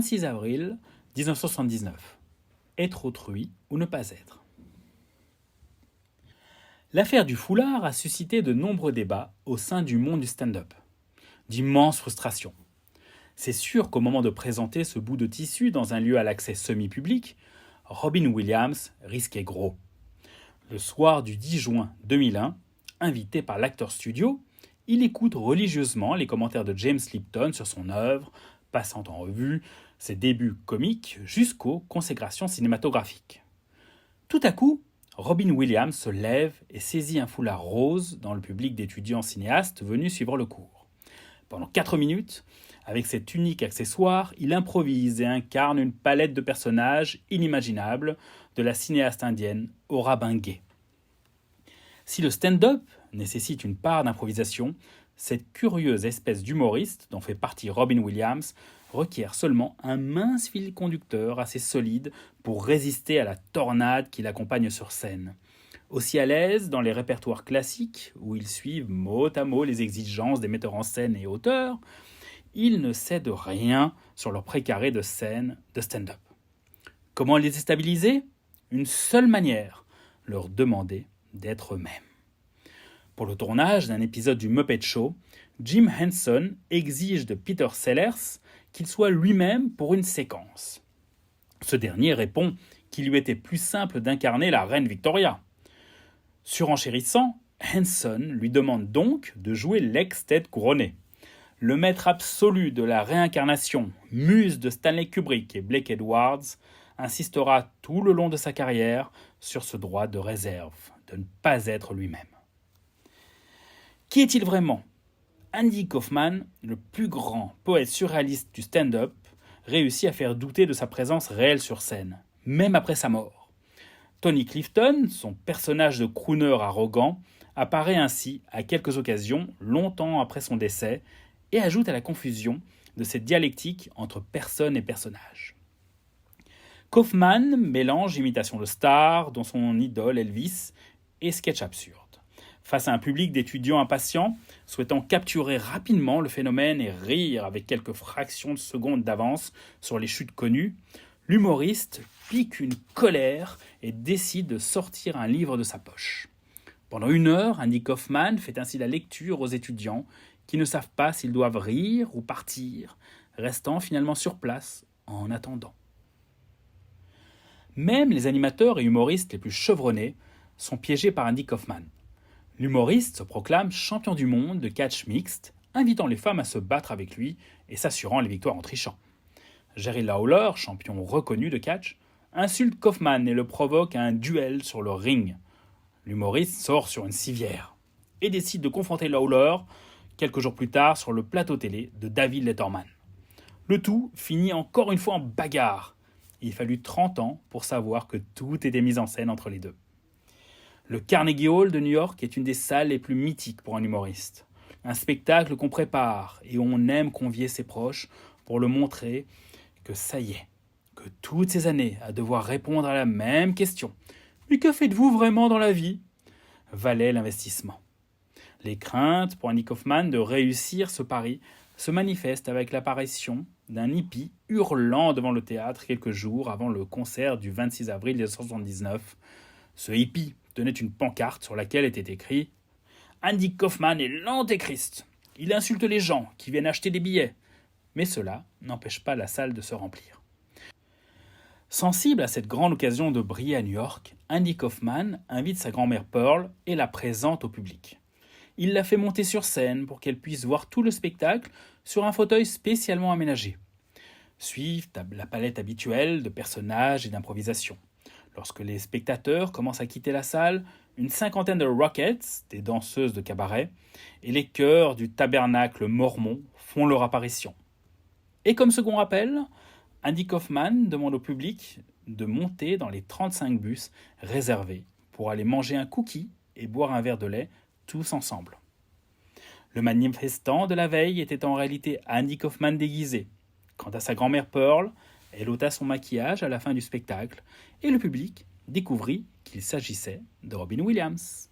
26 avril 1979. Être autrui ou ne pas être. L'affaire du foulard a suscité de nombreux débats au sein du monde du stand-up. D'immenses frustrations. C'est sûr qu'au moment de présenter ce bout de tissu dans un lieu à l'accès semi-public, Robin Williams risquait gros. Le soir du 10 juin 2001, invité par l'Actors Studio, il écoute religieusement les commentaires de James Lipton sur son œuvre, passant en revue ses débuts comiques jusqu'aux consécrations cinématographiques. Tout à coup, Robin Williams se lève et saisit un foulard rose dans le public d'étudiants cinéastes venus suivre le cours. Pendant 4 minutes, avec cet unique accessoire, il improvise et incarne une palette de personnages inimaginables de la cinéaste indienne Aura Bingay. Si le stand-up nécessite une part d'improvisation, cette curieuse espèce d'humoriste dont fait partie Robin Williams requiert seulement un mince fil conducteur assez solide pour résister à la tornade qui l'accompagne sur scène. Aussi à l'aise dans les répertoires classiques, où ils suivent mot à mot les exigences des metteurs en scène et auteurs, il ne cède rien sur leur précaré de scène de stand-up. Comment les déstabiliser ? Une seule manière, leur demander d'être eux-mêmes. Pour le tournage d'un épisode du Muppet Show, Jim Henson exige de Peter Sellers qu'il soit lui-même pour une séquence. Ce dernier répond qu'il lui était plus simple d'incarner la reine Victoria. Surenchérissant, Henson lui demande donc de jouer l'ex-tête couronnée. Le maître absolu de la réincarnation, muse de Stanley Kubrick et Blake Edwards, insistera tout le long de sa carrière sur ce droit de réserve, de ne pas être lui-même. Qui est-il vraiment ? Andy Kaufman, le plus grand poète surréaliste du stand-up, réussit à faire douter de sa présence réelle sur scène, même après sa mort. Tony Clifton, son personnage de crooner arrogant, apparaît ainsi à quelques occasions, longtemps après son décès, et ajoute à la confusion de cette dialectique entre personne et personnage. Kaufman mélange imitation de star, dont son idole Elvis, et sketch absurde. Face à un public d'étudiants impatients, souhaitant capturer rapidement le phénomène et rire avec quelques fractions de secondes d'avance sur les chutes connues, l'humoriste pique une colère et décide de sortir un livre de sa poche. Pendant 1 heure, Andy Kaufman fait ainsi la lecture aux étudiants qui ne savent pas s'ils doivent rire ou partir, restant finalement sur place en attendant. Même les animateurs et humoristes les plus chevronnés sont piégés par Andy Kaufman. L'humoriste se proclame champion du monde de catch mixte, invitant les femmes à se battre avec lui et s'assurant les victoires en trichant. Jerry Lawler, champion reconnu de catch, insulte Kaufman et le provoque à un duel sur le ring. L'humoriste sort sur une civière et décide de confronter Lawler quelques jours plus tard sur le plateau télé de David Letterman. Le tout finit encore une fois en bagarre. Il fallut 30 ans pour savoir que tout était mis en scène entre les deux. Le Carnegie Hall de New York est une des salles les plus mythiques pour un humoriste. Un spectacle qu'on prépare et où on aime convier ses proches pour le montrer que ça y est, que toutes ces années à devoir répondre à la même question « Mais que faites-vous vraiment dans la vie ?» valait l'investissement. Les craintes pour Andy Kaufman de réussir ce pari se manifestent avec l'apparition d'un hippie hurlant devant le théâtre quelques jours avant le concert du 26 avril 1979. Ce hippie tenait une pancarte sur laquelle était écrit « Andy Kaufman est l'antéchrist. Il insulte les gens qui viennent acheter des billets. » Mais cela n'empêche pas la salle de se remplir. Sensible à cette grande occasion de briller à New York, Andy Kaufman invite sa grand-mère Pearl et la présente au public. Il la fait monter sur scène pour qu'elle puisse voir tout le spectacle sur un fauteuil spécialement aménagé. Suivent la palette habituelle de personnages et d'improvisation. Lorsque les spectateurs commencent à quitter la salle, une 50aine de Rockets, des danseuses de cabaret, et les chœurs du tabernacle mormon font leur apparition. Et comme second rappel, Andy Kaufman demande au public de monter dans les 35 bus réservés pour aller manger un cookie et boire un verre de lait tous ensemble. Le manifestant de la veille était en réalité Andy Kaufman déguisé. Quant à sa grand-mère Pearl, elle ôta son maquillage à la fin du spectacle et le public découvrit qu'il s'agissait de Robin Williams.